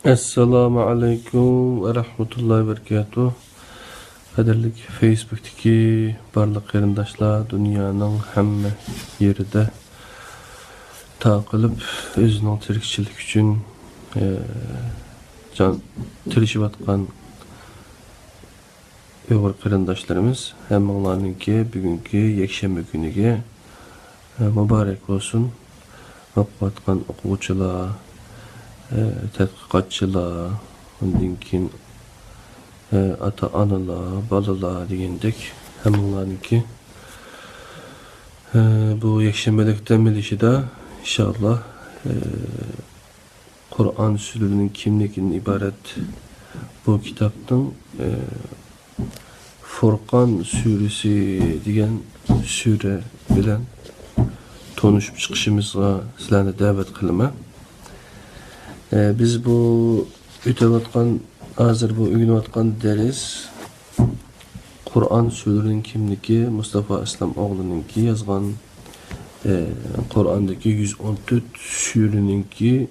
Assalamu alaikum ve rahmetullahi ve berekatuh. Kaderlik Facebook'taki barlık qarindaşlar dünyanın hamma yeride taqılıp özünün tirikçilik üçün can tirişip atqan Uyghur qarindaşlarımız hammalarınki bugünkü yekşembe günüge mübarek olsun. Okuvatqan okuwçylar, tadqiqatçılar, ondan keyin ata-analar, balalar degендek hammalarınki bu yekşembelikten bilişide inşallah Kur'an sürülünün kimliginden ibaret bu kitaptın Furqan suresi degen sure bilen tonuşup çıkışımızga sizlerni davet kılma. Biz bu ötevatkan hazır bu öğünüvatkan ders Kur'an surelerining kimligi Mustafa Aslam oğlununki yazgan Kur'andaki 114 sureninki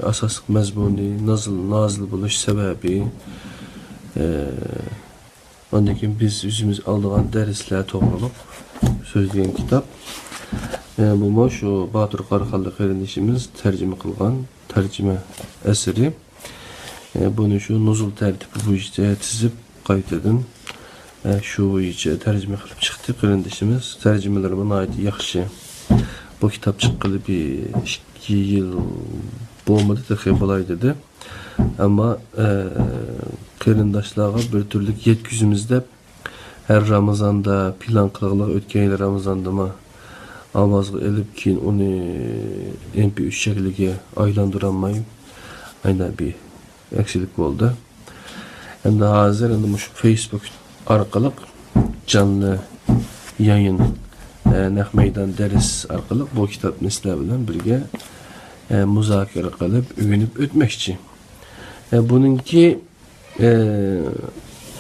asaslık mezmuni, nazil buluş sebebi ondan keyin biz özümüz aldığan dersler to'g'riliq so'zlagan kitap. Bu şu Batur Qaraqalli qarindishimiz tercüme kılgan tercüme eseri. Bunu şu nuzul tertibi bo'yicha tizib qaytadan şu bo'yicha tercüme qilib chiqdi qarindishimiz. Tercümeleri bana ait yaxshi. Bu kitap çıqqılı bir 2 yıl bo'lmadi deb bo'lay dedi. Ama qarindoshlarga bir türlük yetkizimiz deb her Ramazanda plan qilg'iliq o'tgan yil Ramazanda mı avazga elib keyin uni MP3 shakliga aylantıramayım. Aynen bir eksilik oldu. Hem de hazır endi şu Facebook arkalık canlı yayın naq meydan ders arkalık bu kitapni sizlar bilan birga muzokara qilib o'rganib o'tmoqchi. Bununki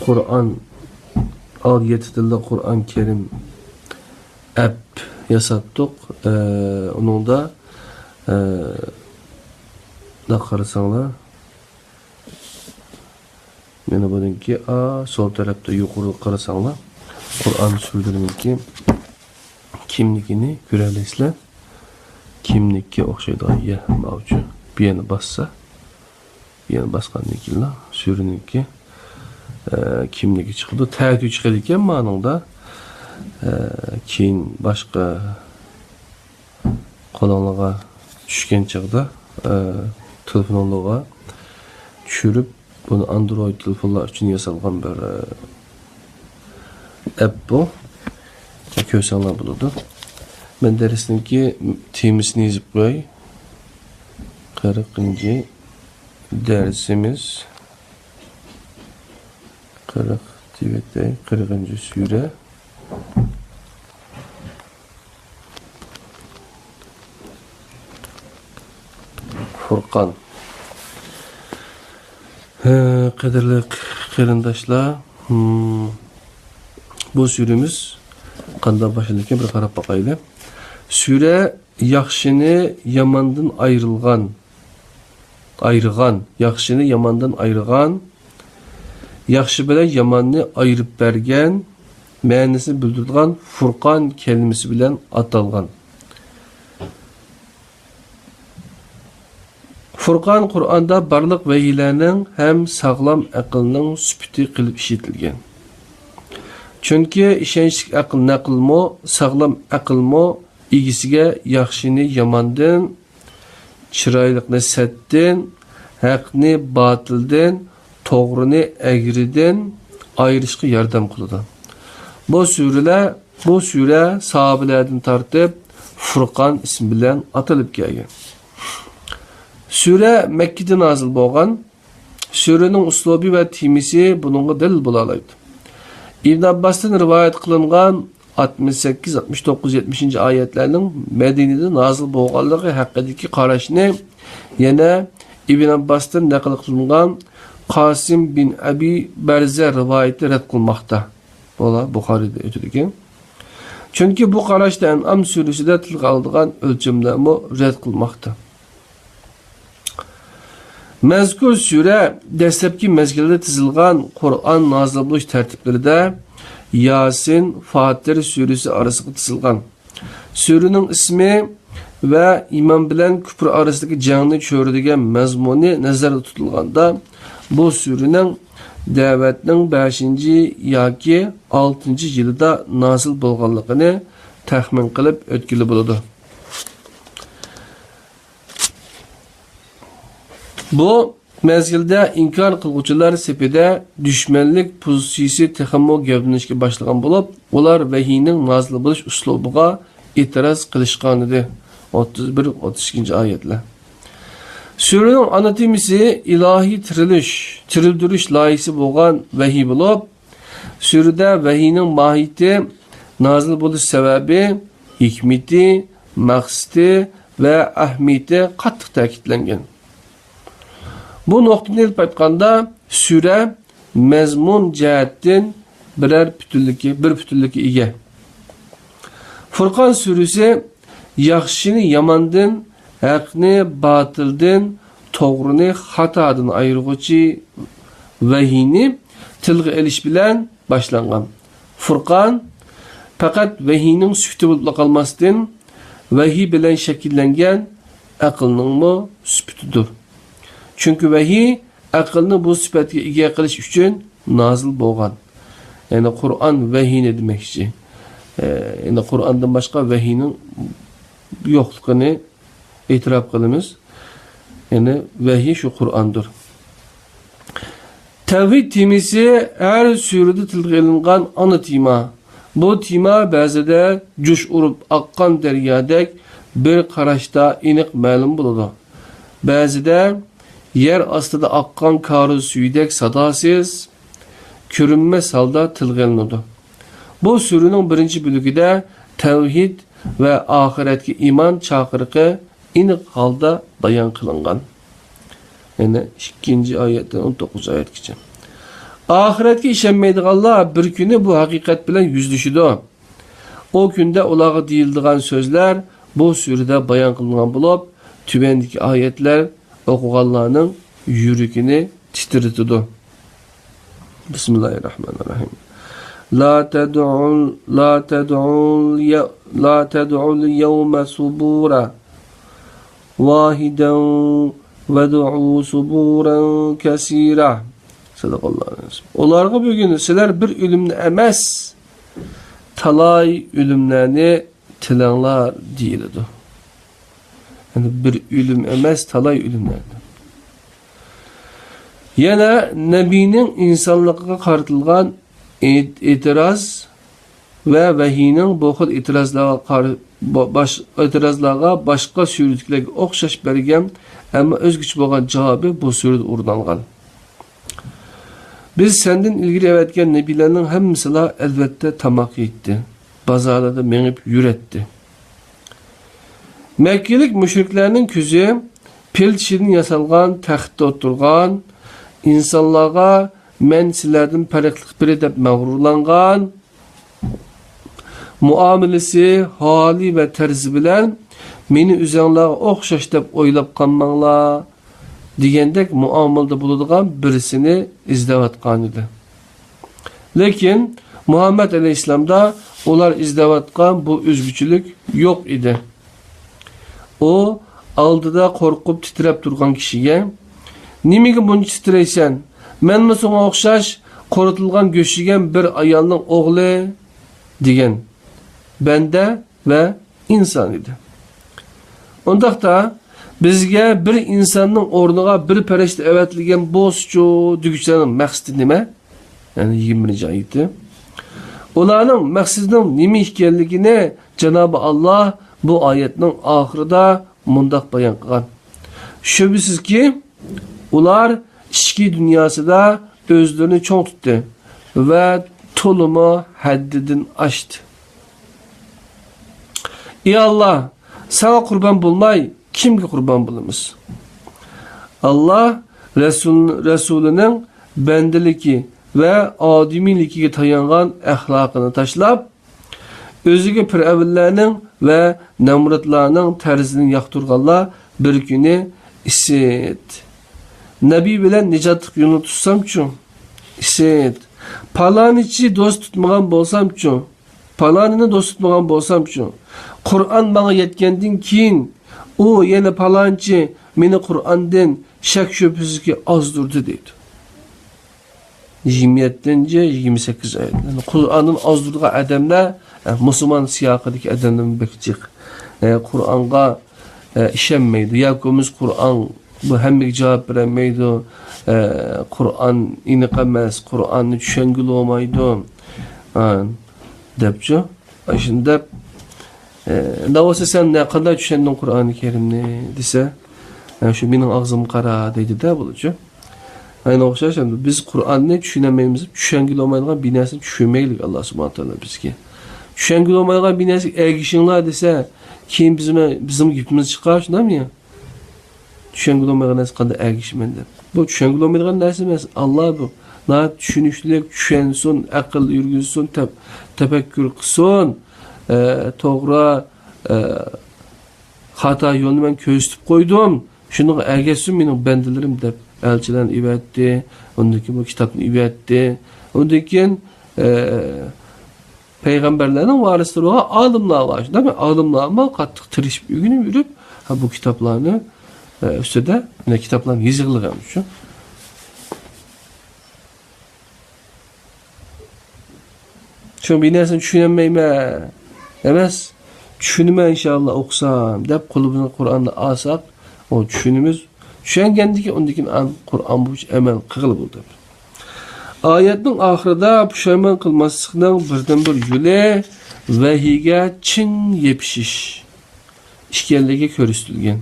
Kur'an al yetildi Kur'an Kerim app yasattık. Onun da ne qarasanlar mana bununki sol tarafta yuqori qarasanlar Kur'an surelerininki kimligini görəlisizlər. Kimlikka o'xshaydigan yer mavjud. Bir yana bassa, bir yana basqandan keyin sureninki kimligi chiqdi. Tag'i chiqadi ekan ma'noda. Keyin boshqa qo'lonlarga tushgan chaqda telefonlarga tushirib bunu Android telefonlar uchun yasalgan bir app bu. Ko'rsanlar bo'ladi. Men darsninki temasini yozib qo'y. 40-cı dersimiz 40. sure. Furqan. Qadirli qarindoshlar, bu suremiz qanday başlanırken bir qarab baqaylı. Sure yaxshini yamandan ayırgan, yaxshini yamandan ayırgan, yaxshi bilan yamanni ayırıp bergen, ma'nosini bildirgan Furqan kelimesi bilan atalgan. Furqan Qur'onda barliq vahiylarning hem sağlam aqlning süpiti qilib ishlatilgan. Çünkü ishonchli aql naqlmo, sağlam aqlmo egisiga yaxshini yamandan, chiroyliqni satdan, haqni botildan, to'g'rini agridan ayirishga yordam qiladi. Bu sure sahabelerden tartib Furqan ismi bilan atalib kelgan. Sure Mekke'de nazil bo'lgan. Surening uslubi va temisi bununla dalil bo'la oladi. İbn Abbas'tan rivayet kılıngan 68, 69, 70. ayetlerinin Medine'de nazil bo'lganligi haqidagi qarashni yana İbn Abbas'tan naql kılıngan Qasim bin Abi Barza rivayeti red kılmakta. Bola Bukhari'de ötürken. Çünkü bu qarashda An'am suresida tilga olingan o'lchamlarni red qilmoqda. Mazkur sure dastlabki mezgilda tizilgan Qur'on nozil bo'lish tartiblarida Yasin, Fatir surasi orasiga tizilgan. Surening ismi va imom bilan kufr orasidagi jangni ko'radigan mazmuni nazarda tutilganda, bu surening da'vatning 5 yoki 6 yilida nozil bo'lganligini taxmin qilib o'tkili bo'ladi. Bu mezgilda inkar qiluvchilar sepida dushmanlik pozitsiyasi texmo gavdinishga boshlagan bo'lib, ular vahiyning nozil bo'lish uslubiga e'tiroz qilishgan edi. 31-32 oyatlar. Suraning ana temisi ilohiy tirildirish loyihasi bo'lgan vahiy bo'lib, surada vahiyning mohiyati, nozil bo'lish sababi, hikmati, maqsadi va ahamiyati qattiq ta'kidlangan. Bu nuqtani ilib aytganda, sura mazmun jihatdan bir butunlikka ega. Furqon surasi yaxshini yomondan, haqni botildan, to'g'rini xatodan ayirg'uvchi vahiyni tilga elish bilan boshlangan. Furqon faqat vahiyning sufti bo'lib qolmasdan, vahiy bilan shakllangan aqlning suftidir. Çünkü vahiy aqlni bu sifatga ega qilish uchun nozil bo'lgan. Yani Qur'on vahiy ne demekçi? Yani Qur'ondan boshqa vahiyning yo'qligini e'tirof qilamiz. Yani vahiy shu Qur'ondir. Tavhid temisi her surada tilga ilingan ana tema. Bu tema ba'zida jush urib oqqan daryodek bir qarashda aniq ma'lum bo'ladi. Ba'zida yer astida oqqan kari suydek sadasiz, ko'rinmas holda tilga ilinadi. Bu suraning birinchi bo'lagida tavhid va oxiratga iymon chaqiriqi aniq holda bayon qilingan. Yani 2 oyatdan 19 oyatgacha. Oxiratga ishonmaydiganlar bir kuni bu haqiqat bilan yuzlashadi. O kunda ularga deyiladigan so'zlar bu surada bayon qilingan bo'lib, tuvandagi oyatlar o'qiganlarning yuragini titratadi. Bismillahirrahmanirrahim. La tad'u yawma subura wahidan vad'u suburan kaseera. Sadaqallahu. Ularga bugün sizler bir ölümni emas, talay ölümlerini tilanglar deyiladi. Yani bir ölüm emas, talay ölümlerini. Yana Nebinin insanlığa qartılgan itiraz ve vahiyning bu xil itirazlarga başqa suretlarga o'xshash bergan, ama o'zgacha bo'lgan javobi bu surada o'rnalgan. Biz senden ilgili evetken nebilerinin hemmisine elbette tamak yetti. Bazarlarda menip yüretti. Mekkelik müşriklerinin közü pil dişinin yasalgan, taxtta oturgan, insanlara men silerden periklik biri de mağrurlangan, muamelesi, hali ve terzi bilen meni üzerlerine okşaş dep oylap kanmanlar, degandek muamelada bo'ladigan birisini izlayotgan edi. Lekin Muhammed Aleyhisselam'da ular izlayotgan bu özgüçülük yok idi. O aldida qo'rqib titrab turgan kishiga, "Nimaga buncha titraysan? Men mi senga o'xshash qoritilgan go'shigan bir ayolning o'g'li?" degan banda va inson edi. Ondaqda bizga bir insonning o'rniga bir farishta evatilgan bo'zchu deguvchilarning maqsadi nima? Yani 20-oyati. Ularning maqsadining nima ekanligini Janobi Alloh bu oyatning oxirida mundaq bayon qilgan. Shubhisizki, ular ichki dunyosida o'zlarini cho'ng tutdi va to'limi haddidan oshdi. Ey Alloh, sana qurban bo'lmay kimga qurban bo'lamiz? Allah Resulüning bandaligi va odimiyligiga tayangan axloqini tashlab, o'ziga fir'avnlarning va namrudlarning tarzini yoqtirganlar bir kuni isit Nabi bilen nicatlık yolunu tutsamçu. İşte palaniçi dost tutmagan bolsamçu. Palanini dost tutmagan bolsamçu. Kur'an bana yetkendin keyin o yine palançı meni Kur'an'dan şek şüphesiz az durdu deydi. 27-ci 28 ayet. Yani Kur'an'ın az durduğu adamlar Müslüman siyaqidagi adamlar bekçik. Kur'an'a işenmeydi. Yakımız Kur'an bu hemmek cevap veremeydi. Kur'an iniq emas, Kur'an'ı düşengül olmaydı. Depçi. Şimdi ne olsa sen ne kadar düşendin Kur'an-ı Kerim'ni dese şu benim ağzım qara deydi de bulucu. Aynı oxşar biz Kur'an'ı düşünemeyimiz, düşengül olmaydigan bir narsani düşünmeylik Allah Subhanahu taala bizga. Düşengül olmaydigan bir narsa ergişinlar dese keyin bizim gipimiz chiqar, shundaymi ya? Düşengül olmaydigan narsa qanday ergişmen deb. Bu düşengül olmaydigan narsa emas, Allah bu. Na düşünüşlük, düşensin, akıl yürgünsün, tefekkür qilsin, to'g'ri xato yo'lni men ko'rsatib qo'ydim. Shuni ergashsin mening bandalarim deb elchilarni ibatdi, undan keyin bu kitobni ibatdi. Undan keyin Peygamberlerin varislari olan alimlar var. Değil mi? Alimlar ama qattiq tirishib yurib, bu kitaplarını üstüde yine kitaplarını yazıqlıgan şu. Şu bir narsani tushunmayman. Emas, tushunma inşallah oqsam deb qulubini Qur'onni alsak, o tushunimiz tushungandiki undan keyin Qur'on bo'yicha amal qilib bo'ldi. Ayetning oxirida pushaymon qilmaslikning birdan-bir yo'li vahiyga chin yepishish ekanligi ko'rsatilgan.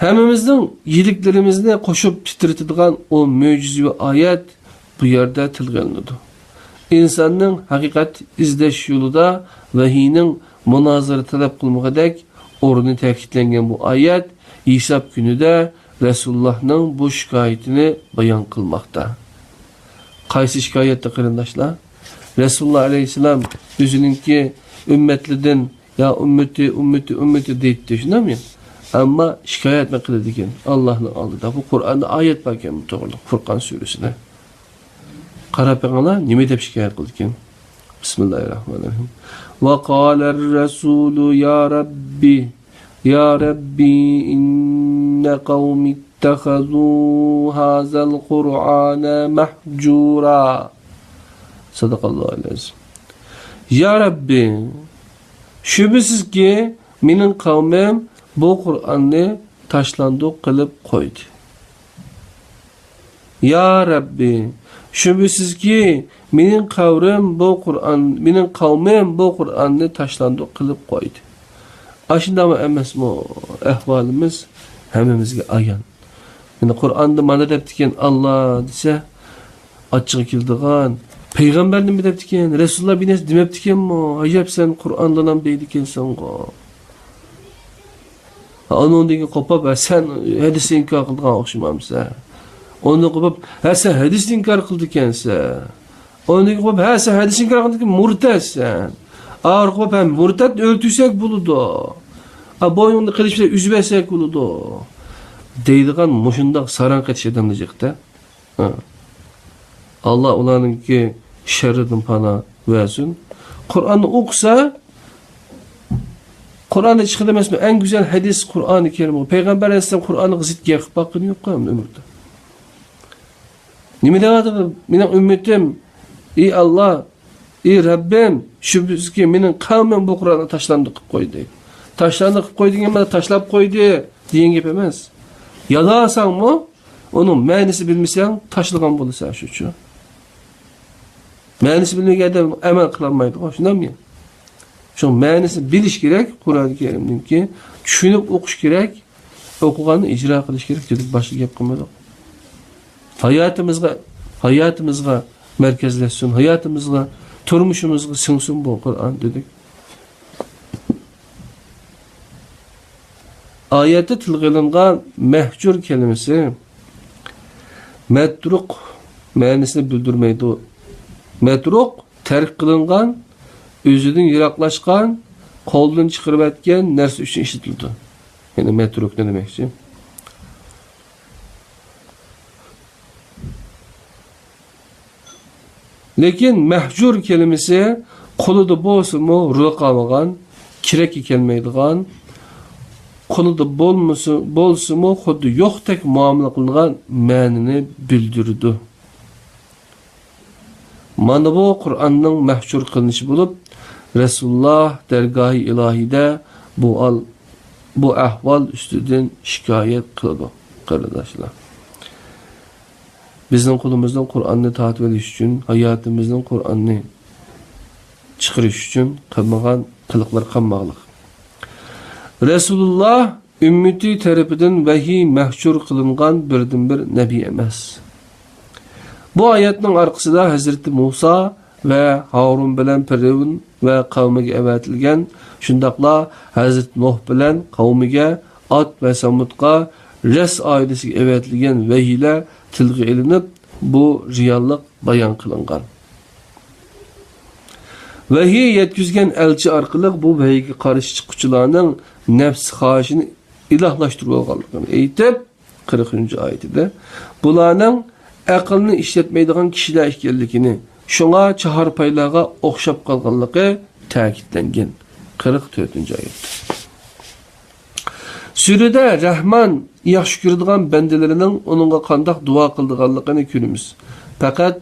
Hammamizning yeliklarimizni qo'shib titratadigan o mo'jizaviy oyat bu yerda tilga olinadi. İnsanning haqiqat izlash yo'lida vahiyning munozara talab qilmagandek o'rni ta'kidlangan bu oyat hisob kunida Rasulullohning bu shikoyatini bayon qilmoqda. Qaysi shikoyatda qarindoshlar? Rasululloh alayhisalom o'zininki ummatlidan ya ummati deydi, shundaymi? Ammo shikoyat qiladi ekan Allohning oldida. Bu Qur'onda oyat bor ekan, to'g'ri, Furqon surasida. Qarab qana nima deb shikoyat qildi ekan? Bismillahirrahmanirrahim. Va qalar rasulu ya rabbi inna qawmi ittakhadhu hazal qur'ana mahjura. Sadaqallahu alazim. Ya Rabbi, şüphesiz ki mening qavmim bu Qur'onni tashlandiq qilib qo'ydi. Ya Rabbi, şüphesiz ki mening qavmim bu Qur'onni tashlandiq qilib qo'ydi. Ashundami emasmi ahvolimiz hammamizga ayon. Yani Qur'onda mana debdikan Allah desa ochiq keldigan Peygamber nima debdikan, Rasululloh bir narsa demabdikanmi? Ajab sen Qur'ondan ham deydi ekansan go. Onundan qopab sen hadis inkor qilgan o'xshamamsan. Onu qopab sen hadis inkor qildi ekansan. Onu qopab sen hadis inkor qildi murtadsan. Ağır qopab ham murtad o'ltirsak bo'ladi. Boyunni qilib üzbesak bo'ladi. Deydigan mushundaq saranqat adamlar jiqda. Allah ularninki şerridan pana versin. Kur'an'ı okusa Kur'an'ı çıkıdı mesela en güzel hadis Kur'an-ı Kerim. Peygamber Aleyhisselam Kur'an'ı zıt yakıp bakın yok mu ömürde? Nime devadı? Benim ümmetim ey Allah, ey Rabbim, şüphesiz ki benim kavmim bu Kur'an'ı taşlandık koydu. Taşlandık koydu ama taşlap koydu diyen gibi emez. Yalasan mı? Onun mənisi bilmişsen taşlıgan bulursan şu. Mənisi bilmegen adam əməl qılanmaydı. Şundan mı? Şu mənisi biliş gerek Kur'an-ı Kerim'ninki. Düşünüp okuş gerek. Okuğanı icra qilish gerek dedik. Başka gap qilmadik. Hayatımızga merkezleşsin. Hayatımızga, turmuşumuzga singsin bu Kur'an dedik. Ayette tilg'ilingan mahjur kelimesi metruk ma'nosini bildirmaydi. Metruk terk qilingan, o'zidan yiroqlashgan, qo'ldan chiqarib aytgan narsa uchun ishlatildi. Yani metruk ne demekçi? Lekin mahjur kelimesi qo'lida bo'lsa-mu ruqamagan, kerak kelmaydigan, qo'lida bo'lsa-mu xuddi yo'qdek muomala qilingan ma'nini bildirdi. Mana bu Qur'onning mahjur qilinishi bo'lib, Rasululloh dargohi ilohida bu ahvol ustidan shikoyat qildi. Qardoshlar, bizning qo'limizdan Qur'onni tatib olish uchun, hayotimizdan Qur'onni chiqarish uchun qilmagan qiliqlar qilmoqlik. Rasululloh ümmeti tarafidan vahiy mahjur qilingan birdan-bir nabiy emas. Bu oyatning orqasida Hazreti Musa ve Harun bilan Firavun ve kavmiga avatilgan, shundaqla Hazreti Nuh bilan qavmiga, Ad ve Samudga, Res oilasiga avatilgan vahiylar tilga ilinib, bu reallik bayon qilingan. Vahiy yetkizgan elchi orqali bu vahiyga qarshi chiquvchilarning nafs xohishini ilohlashtirib olganligini aytib, 40-oyatida bularning aqlni ishlatmaydigan kishilar ekanligini, shunga chahorpaylarga o'xshab qolganligi ta'kidlangan. 44-oyat. Surada Rahman yaxshi ko'radigan bandalarining uningga qandoq duo qildiganligini ko'ramiz. Faqat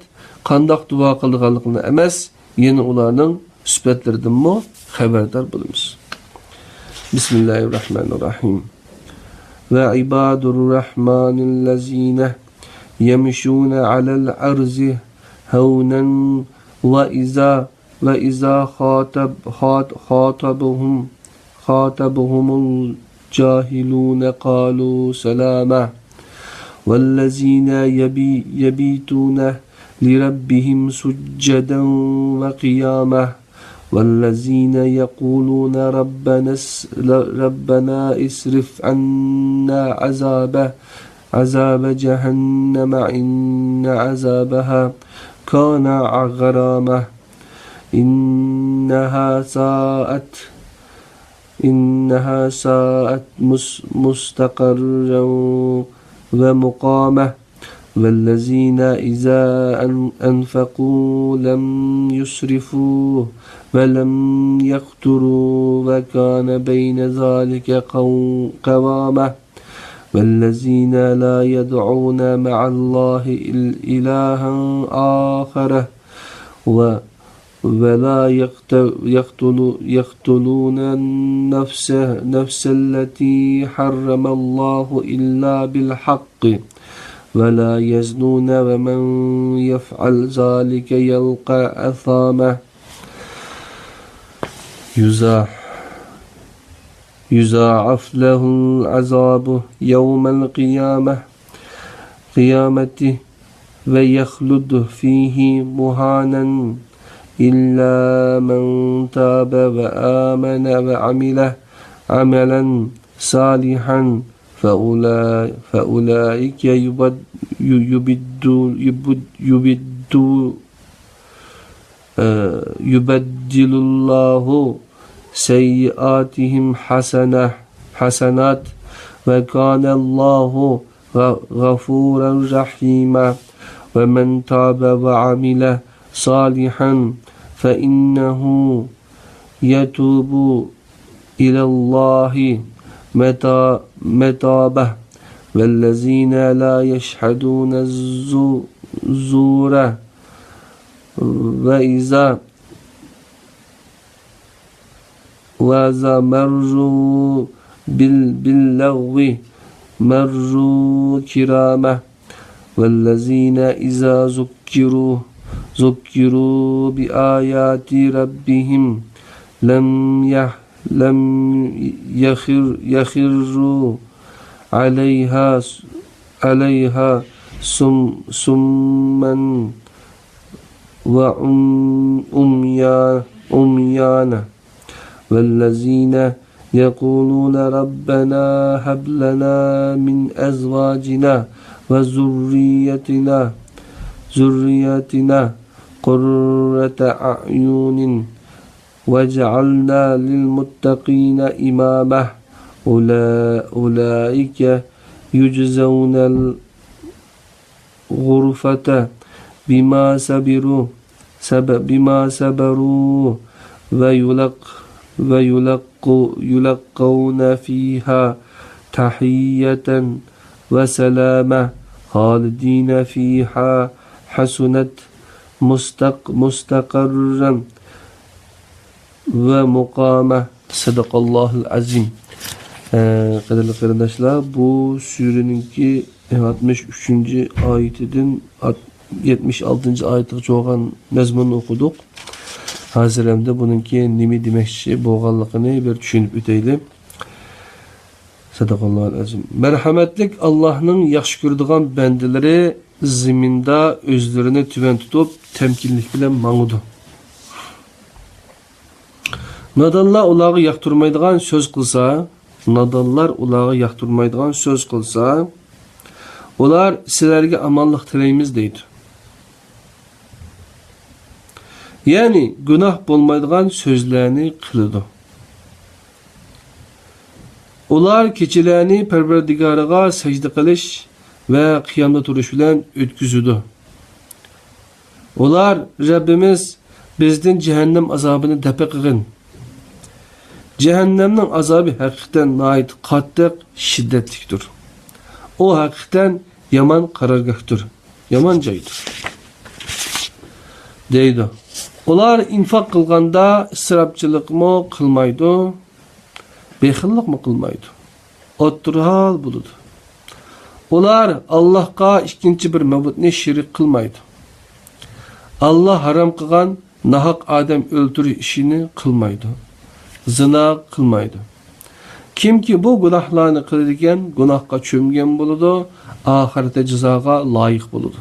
qandoq duo qildiganligini emas, yana ularning sifatlaridan xabardor bo'lamiz. Bismillahirrahmanirrahim. Ve ibadur rahmanillazina yemşuna alel arzi hawnan ve iza khatabuhumul jahilun qalu salama vellezina yabituna lirabbihim sujjadan ve qiyamah والذين يقولون ربنا اسرف عنا عذاب جهنم إن عذابها كان غراما إنها ساءت مستقرا ومقامة والذين إذا أنفقوا لم يسرفوا ولم يقتروا وكان بين ذلك قوامة والذين لا يدعون مع الله إلها آخر ولا يقتلون النفس التي حرم الله إلا بالحق ولا يزنون ومن يفعل ذلك يلقى أثاما يضاعف له العذاب يوم القيامة ويخلد فيه مهانا إلا من تاب وآمن وعمل عملا صالحا فأولئك يبدل الله سيئاتهم حسنات وكان الله غفورا رحيما ومن تاب وعمل صالحا فإنه يتوب إلى الله متابة والذين لا يشهدون الزور وإذا مروا باللغو مروا كرامة والذين إذا ذكروا بآيات ربهم لم يخروا عليها سما وعميانا والذين يقولون ربنا هب لنا من أزواجنا وذريتنا قرة أعين وجعلنا للمتقين إماما أولئك يجزون الغرفة بما صبروا bima sabaru ve yulaqqawna fiha tahiyyatan ve selama halidina fiha hasunat mustaqarran ve muqama. Sadaqallahul azim. Qadirli qarindoshlar, bu sureninki 63. ayetidan 76. ayetga çoğan mazmunni o'qidik. Hozir hamda buningki nima demoqchi bo'lganligini bir tushunib o'taylik. Sadaqallohul azim. Merhametlik Allah'ның yaxshi ko'radigan bandalari ziminda o'zlarini tuvan tutib, temkinlik bilan mangudi. Nadonlar ularga yoqtirmaydigan so'z qilsa, ular sizlarga amonlik tilaymiz deydi. Yani günah bo'lmaydigan so'zlarni qiladi. Ular kechalarni Parvardigoriga sajda qilish va qiyomda turish bilan o'tkazadi. Ular Rabbimiz bizdan jahannam azobini dafa qilgin. Cehennemning azobi haqiqatan nihoyat qattiq, shiddatlidir. O haqiqatan yomon qarorgohdir, yomon joydir. deydi. Ular infaq qilganda isrofchilikmi qilmaydi, bexillikmi qilmaydi. O'tirhal bo'ladi. Ular Allohga ikkinchi bir ma'budni shirik qilmaydi. Allah haram qilgan nahaq odam o'ldirish ishini qilmaydi. Zina qilmaydi. Kimki bu gunohlarni qiladigan, gunohga cho'mgan bo'ladi, oxiratda jazoga loyiq bo'ladi.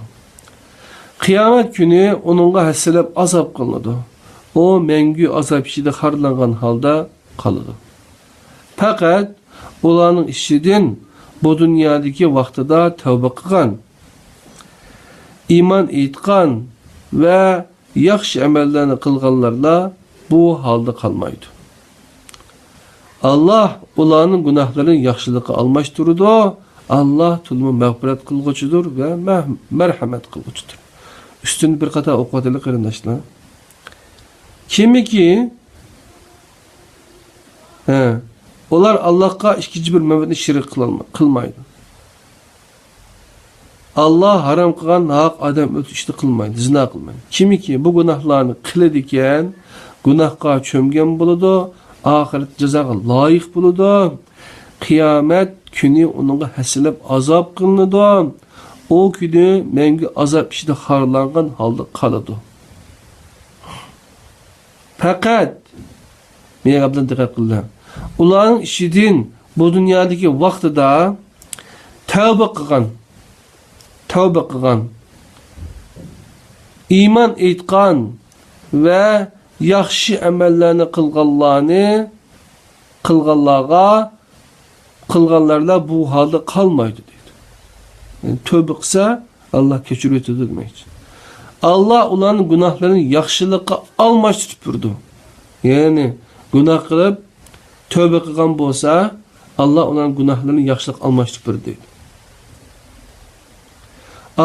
Qiyomat kuni uningga hasilab azob qilinadi. O mangu azob ichida xorlangan holda qoladi. Faqat ularning ishidan bu dunyodagi vaqtida tavba qilgan, iymon etgan va yaxshi amallarni qilganlarla bu holda qolmaydi. Allah ularning gunohlarini yaxshilikqa almashtiradi. Allah tulmu mağfiret qilguchidir ve merhamet qilguchidir. Üstün bir qator o'qiyotili qarindoshlar. Kimiki ular Allohga ikkinchi bir ma'budni shirik qilmaydi. Allah haram qilgan haq odam o'tishni qilmaydi, zina qilmaydi. Kimiki bu gunohlarni qiladi ekan, gunohga cho'mgan bo'ladi, oxirat jazoga loyiq bo'ladi. Qiyomat kuni uningga hasilab azob qilinadi. O kuni menga azob ichida xorlangan holda qoladi. Faqat men gapdan diqqat qildim. Ularning ishidan bu dunyodagi vaqtida tavba qilgan, iymon etgan va yaxshi amallarni qilganlarga bu holda qolmaydi deydi. Yani tövbe qilsa Allah kechirib o'tadi demekçi. Allah ularning gunohlarini yaxshilikqa almashtirib turdi. Yani gunoh qilib tövbe qilgan bo'lsa, Allah ularning gunohlarini yaxshilikqa almashtirib turdi deydi.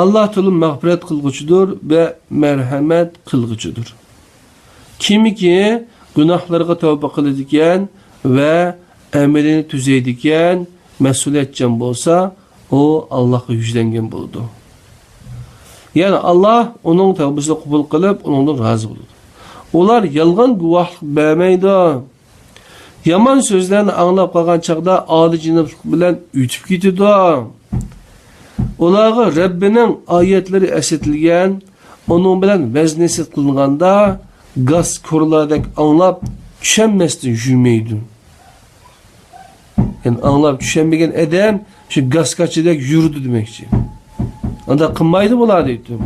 Allah tulum mağfiret qilguchidir ve merhamet qilguchidir. Kimiki gunohlarga tövbe qiladigan ve amelini tuzaydigan, mas'uliyatchan bo'lsa, o Allah'a yüzlengen buldu. Yani Allah onun tövbesini kabul kılıp onundan razı buldu. Onlar yalgan guvahlık vermeydi. Yaman sözlerini anlap kalkan çağda adi cinaplık bilen ütüp gidiyordu. Onlara Rabbinin ayetleri esetilgen, onun bilen veznesi kılganda gaz korulardaki anlap düşenmezdi yürümeydi. Yani anlap düşenmeyen edem şu gaz kaçıdak yürüdü demekçi. Onda kılmaydı bunlar deydi.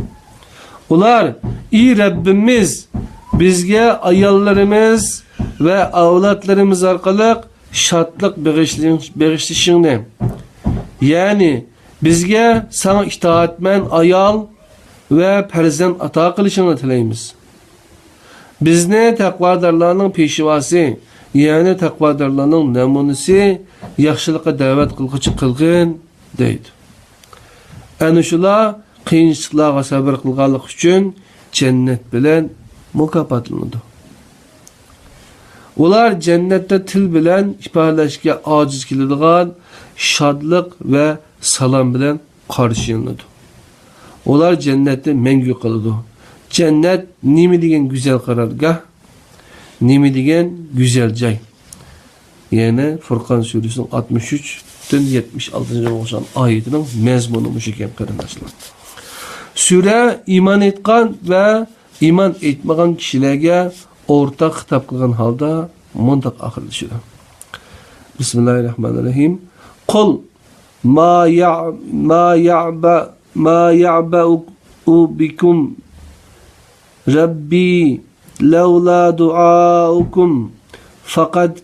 Ular, iyi Rabbimiz bizge ayallarımız ve avlatlarımız arkalık şartlık bağışlışını. Yani bizge sana itaatmen ayal ve perzent ata kılışını tileyimiz. Bizni takvadarlarının peşivası, yani takvadarlarının namunisi yaxşılığa davet qilguchi qilgin deydi. Ana shular qiyinchiliklarga sabr qilganlik uchun jannat bilan mukofotlanadi. Ular cennette til bilen ifadeleşke aciz kiladigan şadlık ve salam bilen karşılanadi. Ular cennette mengü kılıdı. Cennet nimi degen güzel karargah, nimi degen güzel cay. Yani Furkan Suresi'nin 63'ten 76. oluşan ayetinin mezmunu müşeken kardeşler. Sure iman etkan ve iman etmagan kişilerge ortak hitap kılgan halda mundak ahirleşiyor. Bismillahirrahmanirrahim. Kul ma ya'ba'u bikum Rabbi levla duaukum fakat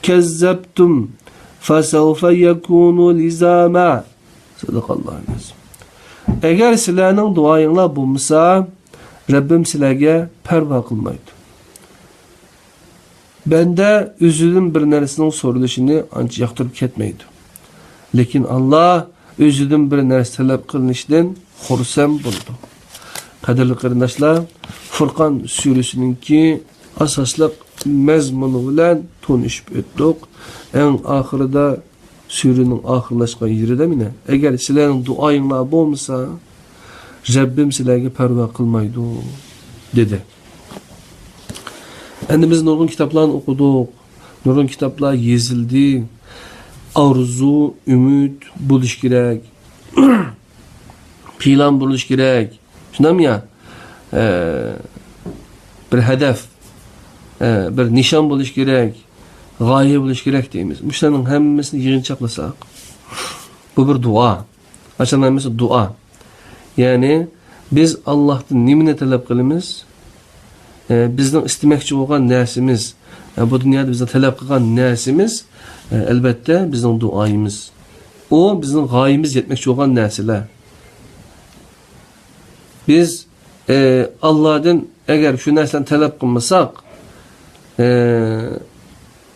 kezzebtum fesevfe yekunu lizama. Sadakallahu aleyhi. Eğer sizlerinin duayınla bulmasa Rabbim sizlerge perva kılmaydı. Bende üzüldüm bir neresinin soruluşunu ancak yaktırıp ketmeydi. Lekin Allah üzüldüm bir neresi talep kılınıştan xursam buldu. Kadirli kardeşler, Furkan Suresi'nin ki asaslık mezmunu bilen tanışıp ettik. En ahirde Surenin ahirleşken yeri de mine. Eğer sizlerin duayınla bulmasa Rabbim sizlerge perva kılmaydı dedi. Endi biz nurgun kitaplarını okuduk. Nurgun kitaplar yazıldı. Arzu, ümit buluş gerek. Plan buluş gerek. Şundan ya? Bir hedef, bir nişan buluş gerek. Gaye buluş gerek deyimiz. Müşterinin hemmesini yığınçaklasak. Bu bir dua. Açılan hemmesi dua. Yani biz Allah'tan nimine talep kılımız? Bizden istemekçi olan nesimiz, bu dünyada bizden talep kılan nesimiz, elbette bizden duayımız. O bizden gayemiz yetmekçi olan nesiler. Biz Allah'tan eğer şu neslen talep kılmasak,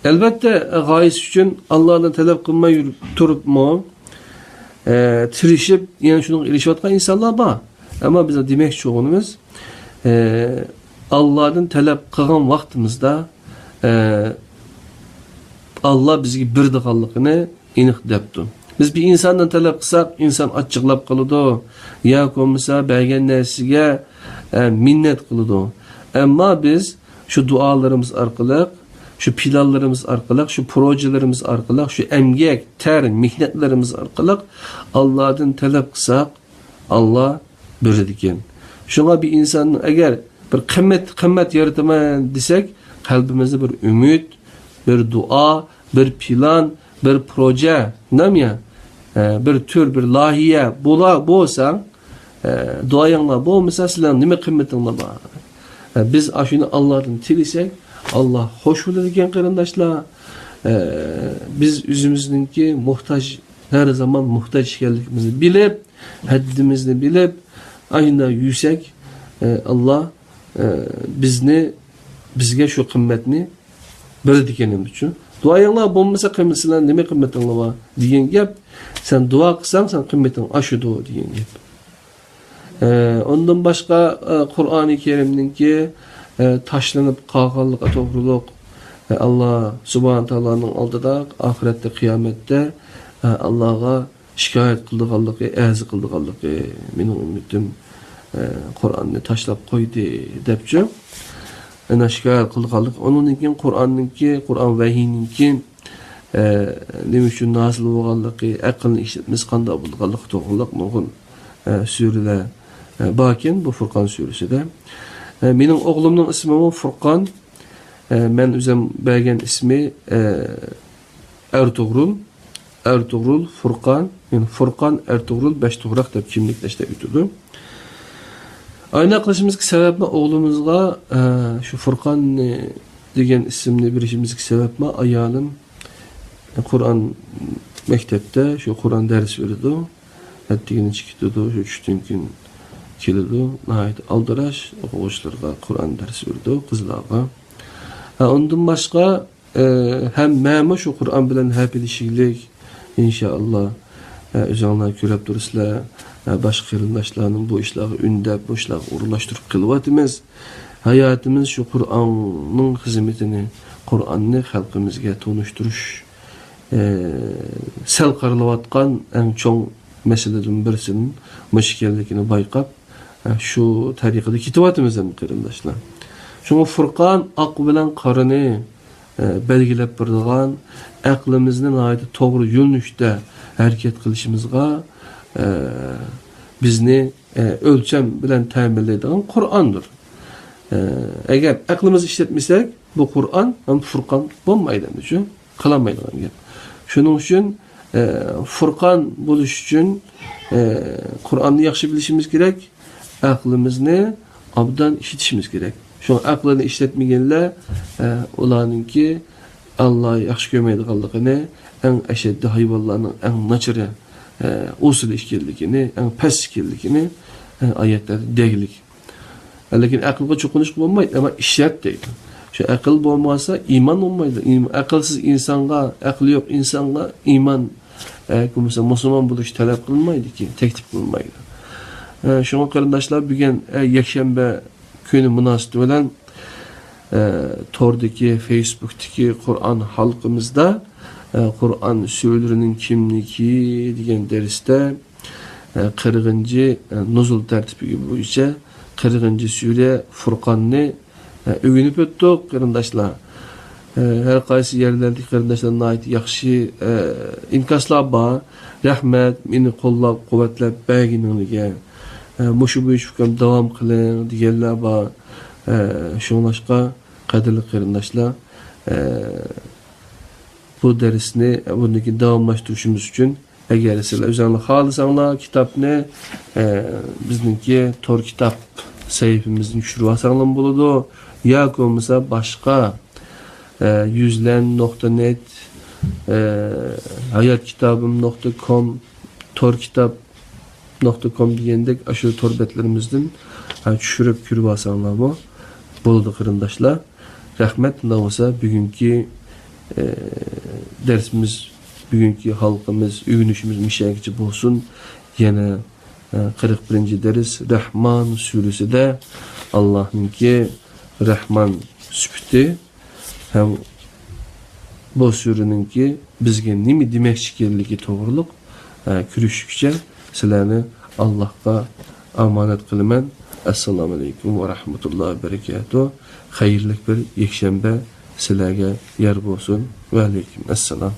elbette gayesi için Allah'tan talep kılmayı turup mu, tirişip, yani şunun ilişkilatkan insanlar var. Ama bize demek çoğunumuz, Allah'ın talep kılgan vaktimizde Allah bizge birdiğanlıqını iniq depdi. Biz bir insandan talep kılsak, insan açıqlap kılıdı. Ya komisa belgen nersiga minnet kılıdı. Ama biz şu dualarımız arkalık, şu planlarımız arkalık, şu projelerimiz arkalık, şu emgek, ter, mihnetlerimiz arkalık Allah'ın talep kılsak Allah birdiken. Şuna bir insanın eğer bir kımmet yaratıman desek, kalbimizde bir ümit, bir dua, bir plan, bir proje, bir tür, bir lahiye bolsa, duayanla bolmasa sizlerin nime kımmetinle var. Biz aşını Allah'tan tilisek, Allah hoş olur diken kardeşler. Biz üzümüzdeki muhtaç, her zaman muhtaç geldiğimizi bilip, haddimizi bilip, aşında yüksek, Allah bizge şu kıymetini böyle dikenim için. Duayanlar bulmasa kıymetsinler neme kıymetinle var diyen gep. Sen dua kılsan sen kıymetin aşıdı o diyen gep. Ondan başka Kur'an-ı Kerim'nin ki taşlanıp kalkanlık, doğruluk Allah Subhanahu Teala'nın aldıda ahirette kıyamette Allah'a şikayet kıldıqallığı, əzi kıldıqallığı benim ümitim Kur'an'ı taşlap koydu depçi. Ana şikayet kıldıqallığı. Onun için Kur'an'ınki, Kur'an vahiyinki demişün nasıl olğanlığı, aqlını işletmesi qanda bulğanlığı, doğruluk nurgun sürüler bakin bu Furkan suresi de. Benim oğlumның ismi Furkan. Ben özüm belgen ismi Ertuğrul Furkan. Yani Furkan Ertuğrul 5 tuğrak deb kimlikleşte ütüdü. Aynı kılışımızki sebepme oğlumuzga şu Furkan degen isimli bir işimizki sebepme ayalım Kur'an mektepte şu Kur'an ders verdi. Ettiğini çıkıyordu, şu üçtünkün kilidi. Nahayet aldıraş oğuşlarga Kur'an ders verdi, kızlarga. Ondan başka hem mema şu Kur'an bilen hep ilişkilik inşallah özanlar körep duruslar başka kırındaşlarının bu işleri ündep, bu işleri uğurlaştırıp kılvatımız. hayatımız şu Kur'an'ın hizmetini, Kur'an'ı halkımızga tonuşturuş sel qarılayotgan en çoğ meselelerin birisinin müşkellikini bayqap şu tariqada kitabatımız hem qarindaşlar. Şunu Furqan aq bilen qarını belgilep birdigan aqlımızın ayda toğru yönüşte hareket qilishimizga bizni ölçem bilen ta'minlaydigan Kur'an'dır. Eğer aklımızı işletmesek bu Kur'an hem Furqan bolmaydı üçün kılamaydigan gap. Şunun üçün Furqan buluş üçün Kur'an'ı yaxşı bilişimiz gerek, aklımızı abdan işitişimiz gerek. Şu aklını işletmeyenler olanınki Allah'ı yaxşı görmeydiganlığını, en eşeddi hayvanlarının en naçırı usul işkillikini, en pes işkillikini ayetlerde değilik. Lakin akılga çokunuş bulunmaydı ama işaret değil. Şu akıl bulmasa iman olmaydı. Akılsız insanga, aklı yok insanga iman Müslüman buluş talep kılınmaydı ki, teklif kılınmaydı. Şuna kardeşler bugün Yekşembe günü münasebeti olan Tor'daki, Facebook'taki Kur'an halkımızda Kur'an sürülerinin kimliği diyen derste 40. nuzul tertibi gibi bu işe 40. sure Furqan'ı öğünüp öttük kardeşler. Her qaysı yerlerdeki kardeşlerine ait yaxşı inkaslar var. Rahmet, meni qo'llab quvvatlab berginligiga. Muşu bu iş devam kılın diyenler var. Şunlaşqa qadrli qarindoshlar bu dersni bundaki davamlaştırışımız için eğer sizler özellikle xalisanlar kitapni bizniki Tor kitap sayfamızın şurvasanlar buludu. Ya olmasa başka yüzlen.net hayatkitabım.com torkitap.com diyendek aşırı torbetlerimizden düşürüp kürvasanlar mı? Boludu qarindoshlar. Rahmet navasa bugünkü dersimiz, bugünkü halkımız, öğünüşümüz müşahici bolsun. Yine 41. ders Rahman suresi de Allah'ınki Rahman süpti. Hem bu sureninki bizge nimi demekçikeligi to'g'riliq kurashishga sizlarni Allohga omonat qilaman. Assalomu alaykum va rahmatullohi va barakatuh. Xayrli bir yakshanba sizlarga yer bo'lsin. Va alaykum assalom.